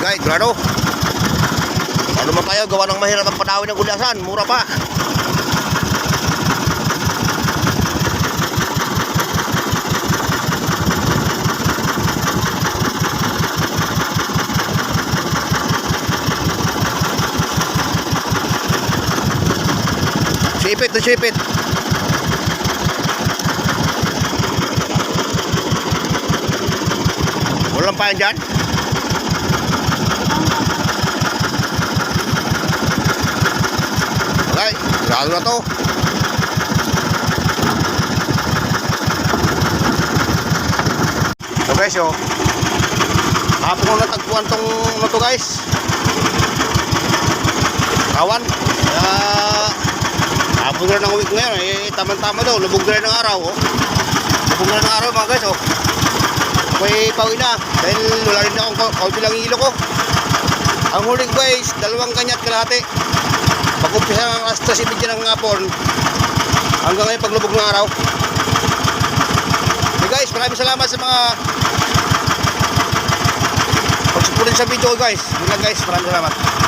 Guys, grado. Ano man tayo, gawa ng mahirap ang panawin ng gulasan. Mura pa. Sipit na sipit. Walang pa yan dyan. Okay, grado na to. So guys, hapon ko natagpuan tong ano to guys, kawan. Hapon na ng week ngayon, tama-tama daw, lubog na rin ng araw. Lubog na rin ng araw mga guys. Ako'y pauwi na dahil wala rin akong kaunti lang ilo ko. Ang huli guys, 2 kanyat kalahati. Pag-umpisa ng alas 3:30 ng hapon hanggang ngayon paglubog ng araw. Okay guys, maraming salamat sa mga pagsupurin sa video ko guys. Yun lang guys, maraming salamat.